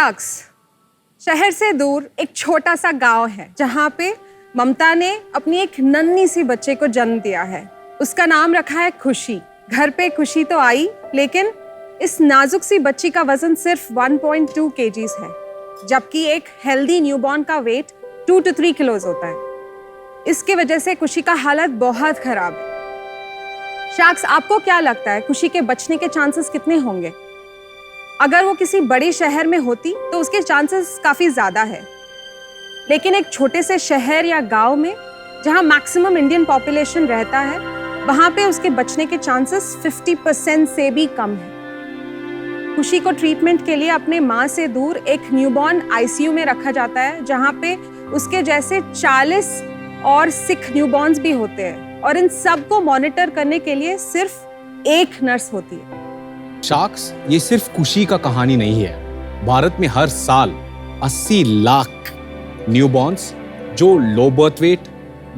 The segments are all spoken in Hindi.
शाक्स शहर से दूर एक छोटा सा गांव है जहां पे ममता ने अपनी एक नन्ही सी बच्चे को जन्म दिया है। उसका नाम रखा है खुशी। घर पे खुशी तो आई, लेकिन इस नाजुक सी बच्ची का वजन सिर्फ 1.2 kgs है, जबकि एक हेल्दी न्यूबॉर्न का वेट 2 to 3 किलोज होता है। इसकी वजह से खुशी का हालत बहुत खराब है। शाक्स, आपको क्या लगता है खुशी के बचने के चांसेस कितने होंगे? अगर वो किसी बड़े शहर में होती तो उसके चांसेस काफी ज्यादा है, लेकिन एक छोटे से शहर या गांव में जहां मैक्सिमम इंडियन पॉपुलेशन रहता है, वहां पे उसके बचने के चांसेस 50% से भी कम है। खुशी को ट्रीटमेंट के लिए अपने माँ से दूर एक न्यूबॉर्न आईसीयू में रखा जाता है, जहां पे उसके जैसे 40 और सिक न्यूबॉर्न्स भी होते हैं, और इन सब को मॉनिटर करने के लिए सिर्फ एक नर्स होती है। शाक्स, ये सिर्फ खुशी का कहानी नहीं है। भारत में हर साल 80 लाख न्यूबॉर्न्स जो लो बर्थ वेट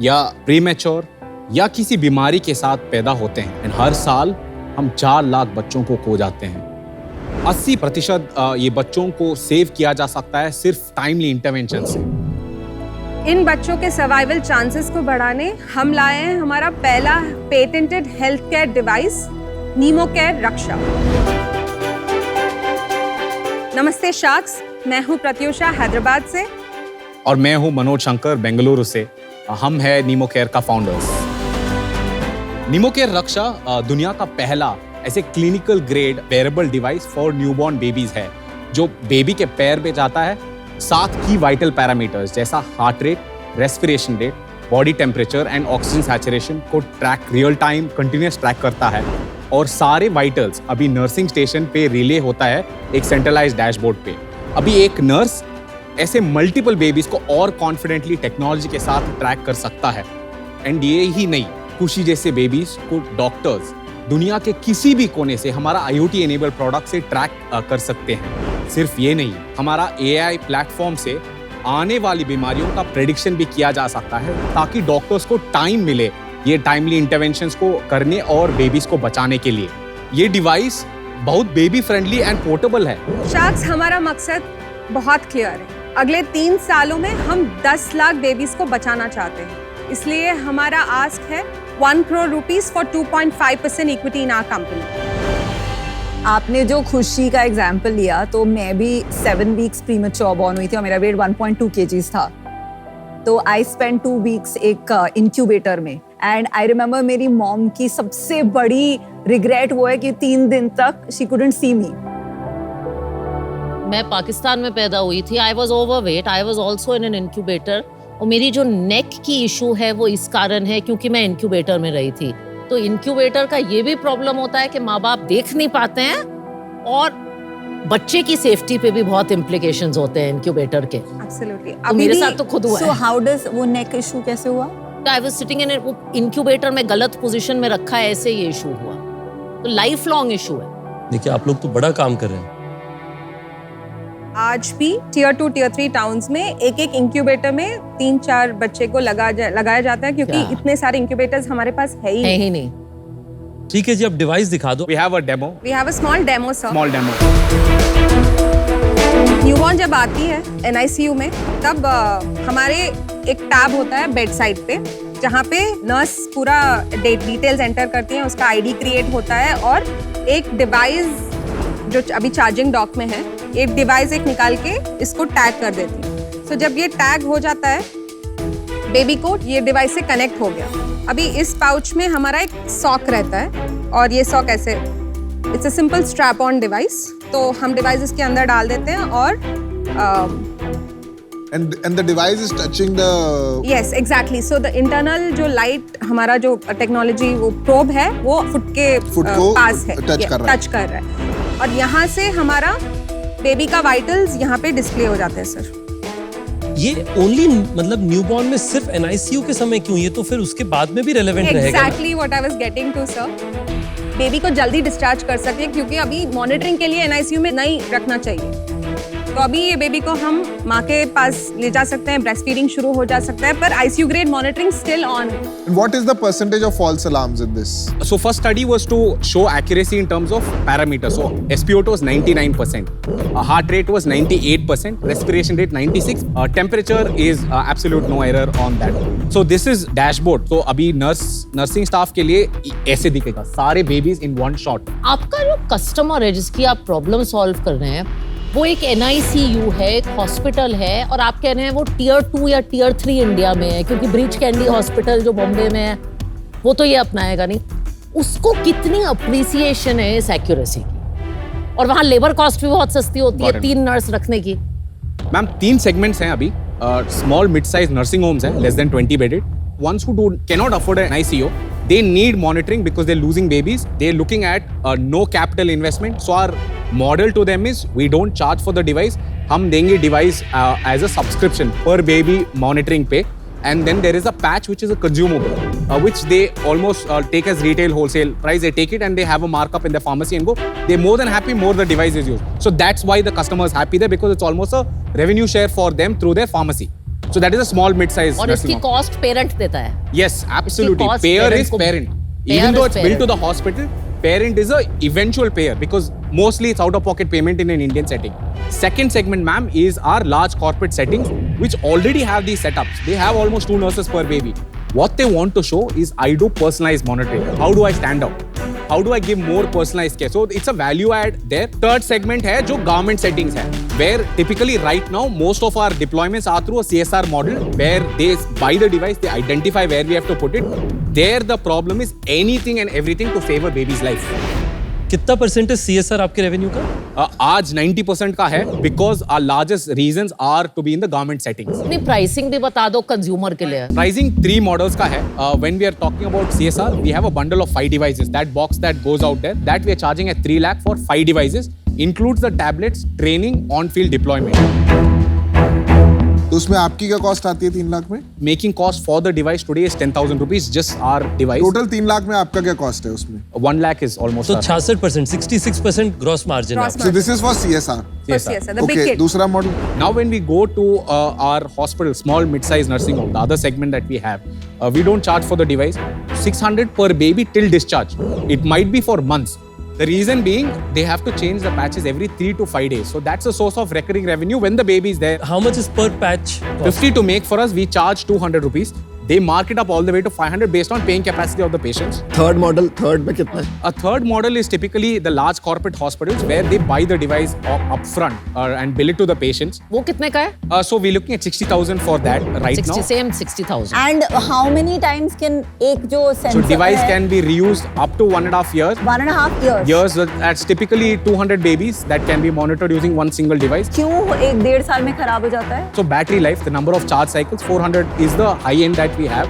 या प्रीमैच्योर या किसी बीमारी के साथ पैदा होते हैं, हर साल हम 4 लाख बच्चों को खो जाते हैं। 80% ये बच्चों को सेव किया जा सकता है सिर्फ टाइमली इंटरवेंशन से। इन बच्चों के सर्वाइवल चांसेस को बढ़ाने हम लाए हैं हमारा पहला पेटेंटेड हेल्थ केयर डिवाइस, नीमोकेयर रक्षा। नमस्ते शाक्स, मैं हूं प्रत्युषा हैदराबाद से। और मैं हूं मनोज शंकर बेंगलुरु से। हम है नीमोकेयर का फाउंडर्स। नीमोकेयर रक्षा दुनिया का पहला ऐसे clinical grade wearable device for newborn babies है, जो बेबी के पैर पे जाता है, 7 की वाइटल पैरामीटर्स जैसा heart rate, respiration rate, body temperature and oxygen saturation को track real time continuous track करता है। और सारे वाइटल्स अभी नर्सिंग स्टेशन पे रिले होता है एक सेंट्रलाइज्ड डैशबोर्ड पे। अभी एक नर्स ऐसे मल्टीपल बेबीज को और कॉन्फिडेंटली टेक्नोलॉजी के साथ ट्रैक कर सकता है। एंड ये ही नहीं, खुशी जैसे बेबीज को डॉक्टर्स दुनिया के किसी भी कोने से हमारा IoT एनेबल प्रोडक्ट से ट्रैक कर सकते हैं। सिर्फ ये नहीं, हमारा AI प्लेटफॉर्म से आने वाली बीमारियों का प्रेडिक्शन भी किया जा सकता है, ताकि डॉक्टर्स को टाइम मिले ये टाइमली इंटरवेंशंस को करने और बेबीज को बचाने के लिए। ये डिवाइस बहुत बेबी फ्रेंडली एंड पोर्टेबल है। शाक्स, हमारा मकसद बहुत क्लियर है। अगले 3 सालों में हम 10 लाख बेबीज को बचाना चाहते हैं। इसलिए हमारा आस्क है 1 crore rupees for 2.5% equity in our company. आपने जो खुशी का एग्जाम्पल लिया, तो मैं भी 7 वीक्स प्रीमेच्योर बॉर्न हुई थी और मेरा वेट 1.2 kgs था। तो आई स्पेंड 2 वीक्स एक इंक्यूबेटर में। एंड आई रिमेम्बर मेरी मॉम की सबसे बड़ी रिग्रेट वो है कि 3 दिन तक शी कुडंट सी मी। मैं पाकिस्तान में पैदा हुई थी। I was overweight, I was also in an incubator. और मेरी जो नेक की इशू है वो इस कारण है क्योंकि मैं इंक्यूबेटर में रही थी। तो इंक्यूबेटर का ये भी प्रॉब्लम होता है कि माँ बाप देख नहीं पाते हैं, और बच्चे की सेफ्टी पे भी बहुत इम्प्लीकेशंस होते हैं इंक्यूबेटर के। एब्सोल्युटली। तो मेरे साथ तो खुद हुआ है। सो हाउ डज वो नेक इशू कैसे हुआ? I was sitting in incubator में, गलत पोजीशन में रखा है, ऐसे ये इशू हुआ। तो लाइफ लॉन्ग इशू है। देखिए, आप लोग तो बड़ा काम कर रहे हैं। आज भी Tier 2, Tier 3 टाउन्स में एक इंक्यूबेटर में 3-4 बच्चे को लगाया जाता है, क्योंकि इतने सारे इंक्यूबेटर्स हमारे पास है ही नहीं। ठीक है जी, अब डिवाइस दिखा दो। We have a demo. We have a small demo, sir. Small demo. Newborn जब आती है NICU में, तब हमारे एक टैब होता है बेड साइड पे, जहाँ पे नर्स पूरा डिटेल्स एंटर करती है, उसका ID क्रिएट होता है, और एक डिवाइस जो अभी चार्जिंग डॉक में है, एक डिवाइस निकाल के इसको टैग कर देती है। सो जब ये टैग हो जाता है, बेबी को ये डिवाइस से कनेक्ट हो गया। अभी इस पाउच में हमारा एक सॉक रहता है, और ये सॉक ऐसे, it's a simple strap on device. तो हम डिवाइस इसके अंदर डाल देते हैं, और and the device is touching the yes exactly, so the internal जो लाइट हमारा जो टेक्नोलॉजी वो प्रोब है, वो फुट को पास है, टच कर रहा है, और यहाँ से हमारा बेबी का वाइटल्स यहाँ पे डिस्प्ले हो जाते हैं। सर, ये ओनली मतलब न्यूबॉर्न में सिर्फ NICU के समय क्यों? ये तो फिर उसके बाद में भी रेलेवेंट रहेगा। Exactly what I was getting to, sir. Baby को जल्दी डिस्चार्ज कर सके, क्योंकि अभी मॉनिटरिंग के लिए NICU में नहीं रखना चाहिए। तो अभी ये बेबी को हम माँ के पास ले जा सकते हैं, ब्रेस्ट फीडिंग शुरू हो जा सकता है, पर ICU grade monitoring still on है। And what is the percentage of false alarms in this? So first study was to show accuracy in terms of parameters. So SpO2 was 99%, heart rate was 98%, respiration rate 96, temperature is absolute no error on that. So this is dashboard. So अभी nursing staff के लिए ऐसे दिखेगा सारे babies in one shot. आपका जो कस्टमर है जिसकी आप प्रॉब्लम सॉल्व कर रहे हैं वो एक NICU है, एक हॉस्पिटल है, और आप कह रहे हैं वो टियर 2 या टियर 3 इंडिया में है, क्योंकि ब्रीच कैंडी हॉस्पिटल जो बॉम्बे में है वो तो ये अपनाएगा नहीं। उसको कितनी अप्रिसिएशन है इस एक्यूरेसी की, और वहाँ लेबर कॉस्ट भी बहुत सस्ती होती है 3 नर्स रखने की। मैम 3 सेगमेंट्स हैं अभी। Small mid size nursing homes हैं, less than 20 bedded. Ones who cannot afford an ICU, they need monitoring because they're losing babies. They're looking at no capital investment. So our model to them is we don't charge for the device. हम देंगे device as a subscription per baby monitoring pay. And then there is a patch which is a consumable, which they almost take as retail wholesale price. They take it and they have a markup in the pharmacy and go. They're more than happy more the device is used. So that's why the customer is happy there, because it's almost a revenue share for them through their pharmacy. So that is a small mid-size और nursing इसकी home. कॉस्ट पेरेंट देता है। Yes, absolutely. cost Payer parent is को- parent. Payer Even though is it's billed to parent. the hospital, parent is a eventual payer because mostly it's out-of-pocket payment in an Indian setting. Second segment, ma'am, is our large corporate settings which already have these setups. They have almost 2 nurses per baby. What they want to show is I do personalized monitoring. How do I stand out? How do I give more personalized care? So it's a value add there. Third segment है जो government settings है, where typically right now most of our deployments are through a CSR model where they buy the device, they identify where we have to put it. There the problem is anything and everything to save a baby's life. कितना परसेंटेज CSR आपके रेवेन्यू का? आज 90% का है because our largest reasons are to be in the government settings. अपनी प्राइसिंग भी बता दो कंज्यूमर के लिए। Pricing 3 models का है. When we are talking about CSR, we have a bundle of 5 devices. That box that goes out there, that we are charging at 3 lakh for 5 devices. Includes the tablets, training, on-field deployment. तो उसमें आपकी क्या कॉस्ट आती है 3 लाख में? Making cost for the device today is 10,000 rupees, just our device. Total 3 lakh में आपका क्या कॉस्ट है उसमें? 1 lakh is almost. तो our- 66%, 66% ग्रॉस मार्जिन Gross आप। So this is for CSR. Yes, sir. Yes, sir, the big Okay, kit. दूसरा model? Now, when we go to our hospital, small mid-sized nursing home, the other segment that we have, we don't charge for the device. 600 per baby till discharge. It might be for months. The reason being, they have to change the patches every 3 to 5 days. So that's a source of recurring revenue when the baby is there. How much is per patch? 50 to make for us, we charge 200 rupees. They mark it up all the way to 500 based on paying capacity of the patients. Third model, third में कितना है? A third model is typically the large corporate hospitals where they buy the device upfront and bill it to the patients. वो कितने का है? So we're looking at 60,000 for that right 60 now. Same 60,000। And how many times can एक जो So sensor device can be reused up to 1.5 years. 1.5 years. Years, that's typically 200 babies that can be monitored using one single device. क्यों 1-1.5 साल में खराब हो जाता है? So battery life, the number of charge cycles, 400 is the high end that we have.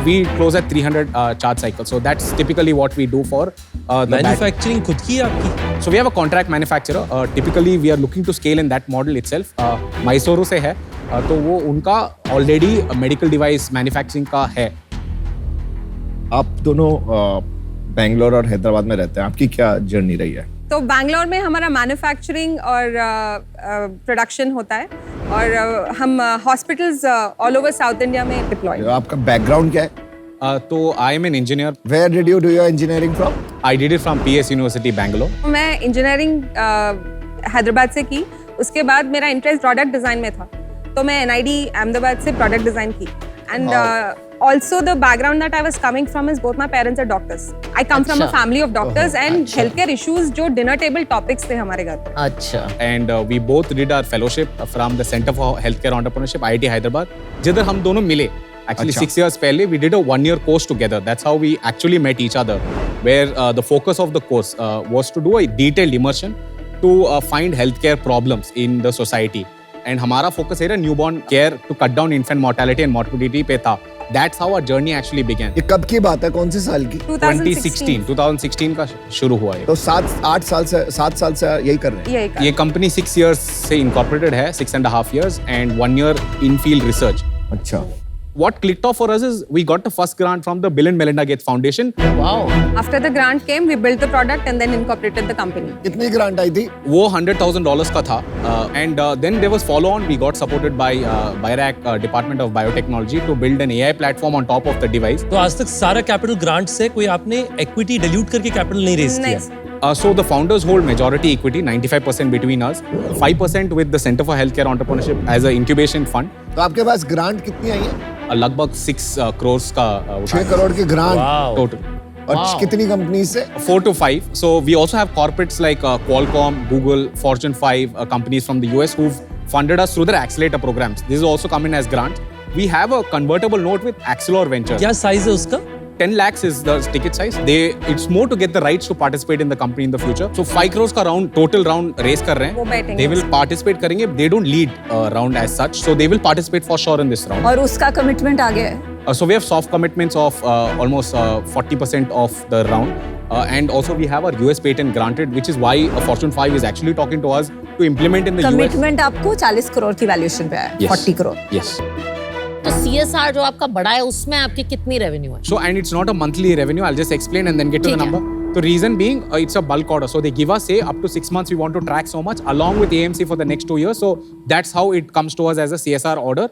We close at 300 charge cycles. So that's typically what we do for the battery. Manufacturing खुद की है आपकी? So we have a contract manufacturer. Typically we are looking to scale in that model itself. Mysuru से है, तो वो उनका already medical device manufacturing का है. आप दोनों बेंगलोर और हैदराबाद में रहते हैं, आपकी क्या जर्नी रही है? तो बैंगलोर में हमारा मैन्युफैक्चरिंग और प्रोडक्शन होता है, और हम hospitals all over south India में डिप्लॉय। आपका बैकग्राउंड क्या है? तो I am an engineer. Where did you do your engineering from? I did it from PS University, Bangalore. मैं इंजीनियरिंग हैदराबाद से की, उसके बाद मेरा इंटरेस्ट प्रोडक्ट डिज़ाइन में था, तो मैं NID अहमदाबाद से प्रोडक्ट डिज़ाइन की। And also the background that I was coming from is both my parents are doctors. I come from a अच्छा। family of doctors and healthcare issues जो dinner table topics थे हमारे घर पे। अच्छा। And we both did our fellowship from the Center for Healthcare Entrepreneurship, IIT Hyderabad, जिधर हम दोनों मिले. Actually, अच्छा। 6 years पहले we did a 1-year course together. That's how we actually met each other. Where the focus of the course was to do a detailed immersion to find healthcare problems in the society. And हमारा focus era newborn care to cut down infant mortality and morbidity पे था. That's how our journey actually began. ये कब की बात है, कौन से साल की? 2016 का शुरू हुआ है. तो 7 साल से यही कर रहे हैं? यही का। ये कंपनी 6 years से incorporated है, 6.5 years and 1 year in field research. अच्छा। what clicked off for us is we got the first grant from the Bill and Melinda Gates Foundation. Wow. After the grant came, we built the product and then incorporated the company. कितनी ग्रांट आई थी? वो $100,000 का था, and then there was follow on. We got supported by BIRAC Department of Biotechnology to build an AI platform on top of the device. तो आज तक सारा कैपिटल ग्रांट से कोई आपने इक्विटी डिल्यूट करके कैपिटल नहीं रेज नहीं, किया? So the founders hold majority equity, 95% between us, 5% with the Center for Healthcare Entrepreneurship as an incubation fund. तो आपके पास ग्रांट कितनी आई है? लगभग 6 crores का 6 करोड़ की ग्रांट वाओ। total. और Wow. कितनी कंपनी से? 4 to 5. So we also have corporates like Qualcomm, Google, Fortune 5 companies from the US who've funded us through their accelerator programs. These also come in as grants. We have a convertible note with Axelor Ventures. क्या साइज है उसका? 10 lakhs is the ticket size. It's more to get the rights to participate in the company in the future. So 5 crores का round, total round raise कर रहे हैं. वो बैठेंगे They will participate करेंगे. They don't lead round as such. So they will participate for sure in this round. और उसका कमिटमेंट आ गया है? So we have soft commitments of almost 40% of the round. And also we have our US patent granted, which is why Fortune 5 is actually talking to us to implement in the US. Commitment आपको 40 करोड़ की वैल्यूएशन पे आया? Yes. 40 करोड़। Yes. तो CSR जो आपका बड़ा है उसमें आपकी कितनी रेवेन्यू है? So, and it's not a monthly revenue. I'll just explain and then get to the ठीक है। number. The reason being, it's a bulk order. So they give us, say, up to 6 months, we want to track so much along with AMC for the next 2 years. So that's how it comes to us as a CSR order.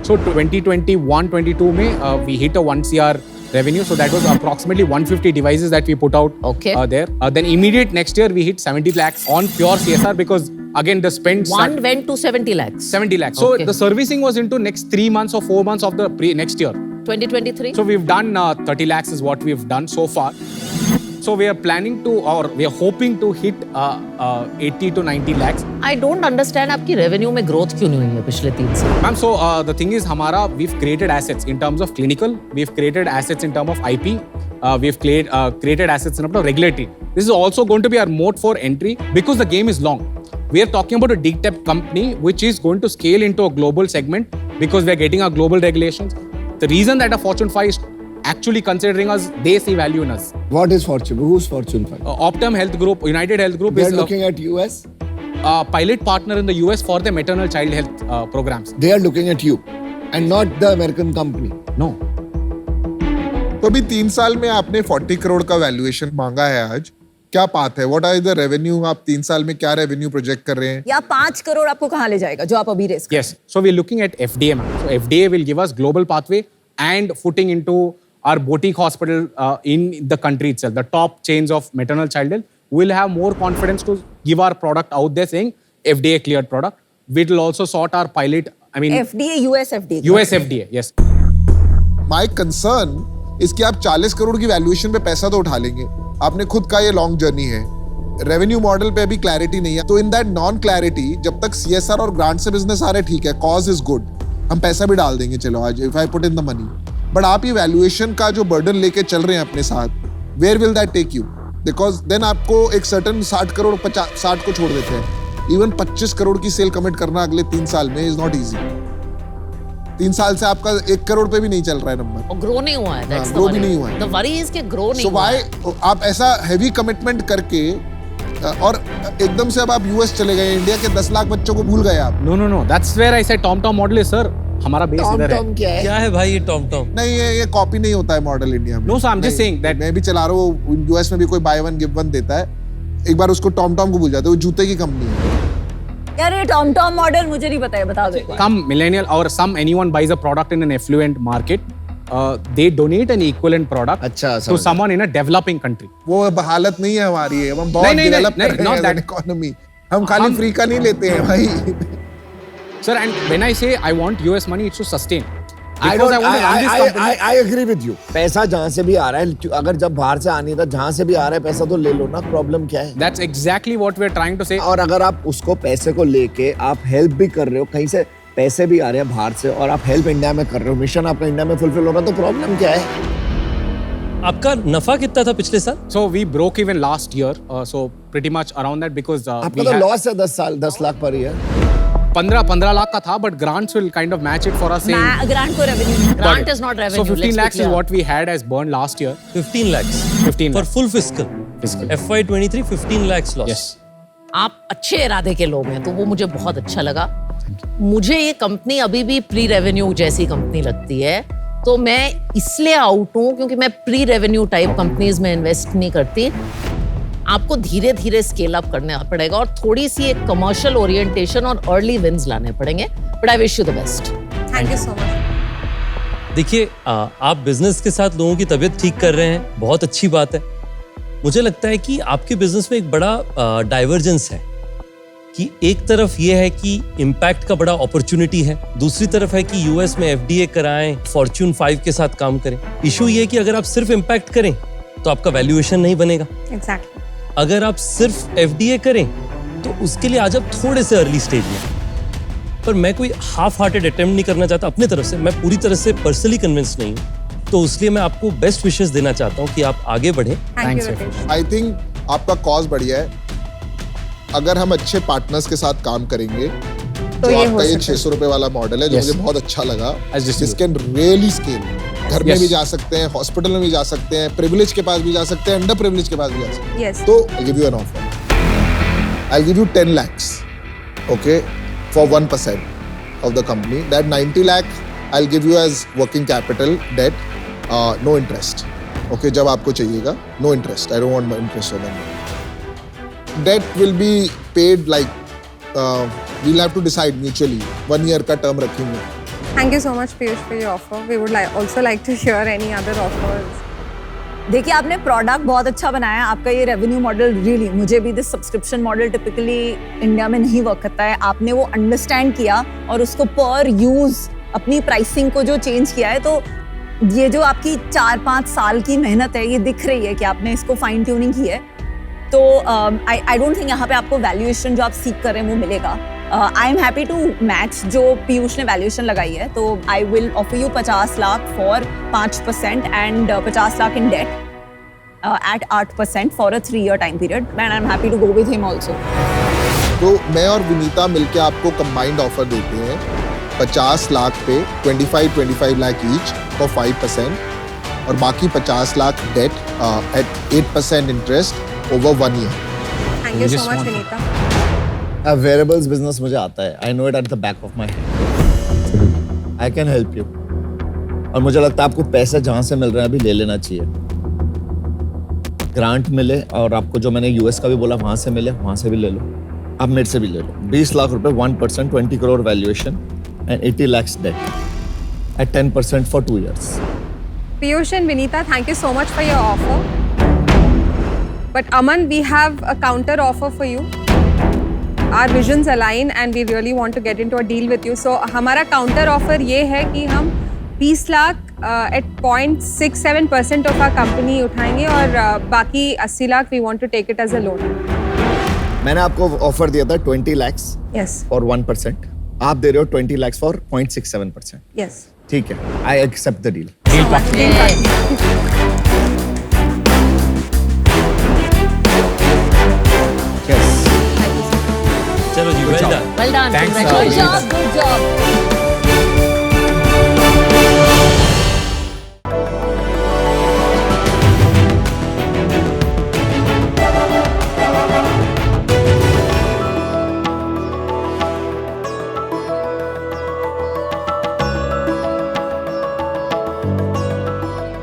So 2021-22 में we hit a 1 CR revenue. So that was approximately 150 devices that we put out Okay. there. Then immediate next year, we hit 70 lakhs on pure CSR because again, the spend... One went to 70 lakhs. 70 lakhs. So Okay. the servicing was into next 3 months or 4 months of the next year. 2023? So we've done 30 lakhs is what we've done so far. So we are planning to, or we are hoping to hit 80 to 90 lakhs. I don't understand आपकी रेवेन्यू में ग्रोथ क्यों नहीं हुई है पिछले 3 साल? Ma'am, so the thing is, we've created assets in terms of clinical, we've created assets in terms of IP, we've created assets in terms of regulatory. This is also going to be our mode for entry because the game is long. We are talking about a deep tech company which is going to scale into a global segment because we are getting our global regulations. The reason that a Fortune 5 is actually considering us, they see value in us. What is Fortune? Who's Fortune 5? Optum Health Group, United Health Group They are is looking at US. a pilot partner in the US for the maternal child health programs. They are looking at you and not the American company. No. तो अभी 3 साल में आपने 40 करोड़ का वैल्यूएशन मांगा है आज, क्या पाथ है? What are the revenue? आप 3 साल में क्या रेवेन्यू प्रोजेक्ट कर रहे हैं? या 5 करोड़ आपको कहाँ ले जाएगा जो आप अभी race? Yes. So we're looking at FDA, ma'am. So FDA will give us global pathway and footing into our boutique hospital in the country itself. The top chains of maternal child health will have more confidence to give our product out there saying FDA cleared product. We will also sort our pilot, FDA, US FDA. US FDA, yes. My concern इसकी आप 40 करोड़ की वैल्यूएशन पे पैसा तो उठा लेंगे, आपने खुद का ये लॉन्ग जर्नी है, रेवेन्यू मॉडल पे अभी क्लैरिटी नहीं है, तो इन दैट नॉन क्लैरिटी जब तक CSR और ग्रांट से बिजनेस आ रहे ठीक है, कॉज इज गुड, हम पैसा भी डाल देंगे, चलो आज if I put in the money, but आप ये वैल्यूएशन का जो बर्डन लेके चल रहे हैं अपने साथ, where will that take you? Because then आपको एक सर्टन 60 करोड़ 60 को छोड़ देते हैं, इवन 25 करोड़ की सेल कमिट करना अगले 3 साल में इज नॉट ईजी। 3 साल से आपका 1 करोड़ पे भी नहीं चल रहा है नंबर, और ग्रो नहीं हुआ है। That's the grow भी worry. नहीं हुआ है। The worry is कि ग्रो नहीं सो हुआ व्हाई है। आप ऐसा हैवी कमिटमेंट करके और एकदम से अब आप यूएस चले गए, इंडिया के 10 लाख बच्चों को भूल गए आप? No. That's where I said TomTom model is, sir. हमारा बेस इधर है. क्या है? क्या है भाई ये टॉम टॉम? नहीं, ये कॉपी नहीं होता है मॉडल इंडिया में। No, sir, I'm just नहीं, saying that- मैं भी चला रहा हूँ, यूएस में भी कोई बाय वन गिव वन देता है, एक बार उसको टॉम को भूल जाते हैं, वो जूते की कंपनी है। यार ये टॉम मॉडल मुझे नहीं पता है, बता दो एक बार। Some millennial or some anyone buys a product in an affluent market, they donate an equivalent product अच्छा, to समझ someone in a developing country. वो हालत नहीं है हमारी, है हम बहुत नहीं, डेवलप नहीं, कर रहे not हैं that- इकोनॉमी, हम खाली फ्री का नहीं लेते हैं भाई। Sir, and when I say I want US money, it's to sustain. I Because don't. I want to run this company. I agree with you. पैसा जहाँ से भी आ रहा है, अगर जब बाहर से आनी था, जहाँ से भी आ रहा है पैसा तो ले लो ना, प्रॉब्लम क्या है? That's exactly what we're trying to say. और अगर आप उसको पैसे को लेके आप हेल्प भी कर रहे हो, कहीं से पैसे भी आ रहे हैं बाहर से और आप हेल्प इंडिया में कर रहे हो, मिशन आपका इंडिया में फुलफिल हो रहा है, तो प्रॉब्लम क्या है? आपका नफा कितना था पिछले साल? So we broke even last year. So pretty much around that because आपका तो लॉस है 10 लाख पर ईयर। 15 lakh का था, but grants will kind of match it for us. saying- grant को revenue Grant is not revenue. So 15 let's be lakhs is clear. what we had as burn last year. 15 lakhs 15 for lakhs. full fiscal. Fiscal. FY23 15 lakhs loss. Yes. आप अच्छे इरादे के लोग हैं तो वो मुझे बहुत अच्छा लगा। मुझे ये कंपनी अभी भी प्री रेवेन्यू जैसी कंपनी लगती है, तो मैं इसलिए आउट हूँ क्योंकि मैं प्री रेवेन्यू टाइप कंपनीज में इन्वेस्ट नहीं करती। आपको धीरे धीरे स्केल अप करना पड़ेगा और थोड़ी सी एक कमर्शियल ओरिएंटेशन और अर्ली विंस लाने पड़ेंगे। But I wish you the best. Thank you so much. देखिए आप बिजनेस के साथ लोगों की तबीयत ठीक कर रहे हैं, बहुत अच्छी बात है। मुझे लगता है कि आपके बिजनेस में एक बड़ा डाइवर्जेंस है कि एक तरफ ये है कि इम्पैक्ट का बड़ा अपॉर्चुनिटी है, दूसरी तरफ है कि यूएस में एफडीए कराएं, फॉर्च्यून 5 के साथ काम करें। इशू ये है कि अगर आप सिर्फ इम्पैक्ट करें तो आपका वैल्यूएशन नहीं बनेगा। एग्जैक्टली। अगर आप सिर्फ एफडीए करें तो उसके लिए आज आप थोड़े से अर्ली स्टेज में। पर मैं कोई हाफ हार्टेड अटेम्प्ट नहीं करना चाहता अपनी तरफ से, मैं पूरी तरह से पर्सनली कन्विंस नहीं हूँ, तो इसलिए मैं आपको बेस्ट विशेस देना चाहता हूँ कि आप आगे बढ़ें। Thank you Ritesh. I think आपका कॉज बढ़िया है। अगर हम अच्छे पार्टनर्स के साथ काम करेंगे तो ये आपका हो ये सकता है। 600 रुपए वाला मॉडल है जो Yes. मुझे बहुत अच्छा लगा। As distributor. This can really scale. घर में Yes. भी जा सकते हैं, हॉस्पिटल में भी जा सकते हैं, प्रिविलेज के पास भी जा सकते हैं, अंडर प्रिविलेज के पास भी जा सकते हैं। यस। तो I give you an offer. I give you 10 lakhs, okay, for 1% of the company. That 90 lakh I'll give you as working capital debt, no interest. Okay, जब आपको चाहिएगा, no interest. I don't want my interest on that. Debt will be paid like we'll have to decide mutually. 1 year का term रखेंगे. Thank you so much, Piyush, for your offer. We would also like to hear any other offers. देखिए आपने प्रोडक्ट बहुत अच्छा बनाया। आपका ये रेवेन्यू मॉडल रियली, मुझे भी this subscription model typically India में नहीं वर्क करता है। आपने वो अंडरस्टैंड किया और उसको पर यूज अपनी प्राइसिंग को जो चेंज किया है, तो ये जो आपकी 4-5 साल की मेहनत है ये दिख रही है कि आपने इसको फाइन ट्यूनिंग की है। तो आई डोंट थिंक यहाँ पे आपको वैल्यूएशन जो आप सीख कर रहे हैं वो मिलेगा। I am happy to match जो पीयूष ने वैल्यूएशन लगाई है। तो I will offer you 50 lakh for 5% and 50 lakh in debt at 8% for a 3-year time period, and I am happy to go with him also. तो मैं और विनीता मिलके आपको कंबाइंड ऑफर देते हैं 50 लाख पे 25 लाख ईच फॉर 5% और बाकी 50 lakh debt at 8% interest over 1 year. Thank you so much, Vinita. Variables business मुझे आता है। I know it at the back of my head. I can help you. और मुझे लगता है आपको पैसे जहां से मिल रहे हैं अभी ले लेना चाहिए। ग्रांट मिले और आपको जो मैंने यूएस का भी बोला वहां से मिले, वहां से भी ले लो। आप मेरे से भी ले लो। 20 लाख रुपए 1%, 20 crore valuation and 80 lakhs debt at 10% for 2 years. Piyush and Vinita, thank you so much for your offer. But Aman, we have a counter offer for you. Our visions align and we really want to get into a deal with you. So हमारा counter offer ये है कि हम 20 lakh at 0.67% of our company उठाएंगे और बाकी 80 lakh we want to take it as a loan. मैंने आपको ऑफर दिया था 20 lakhs Yes. फॉर 1%। आप दे रहे हो 20 lakhs फॉर 0.67%। Yes. ठीक है, आई एक्सेप्ट द डील। चलो जी, well done. Well done, Thanks, Good congratulations. job, good job.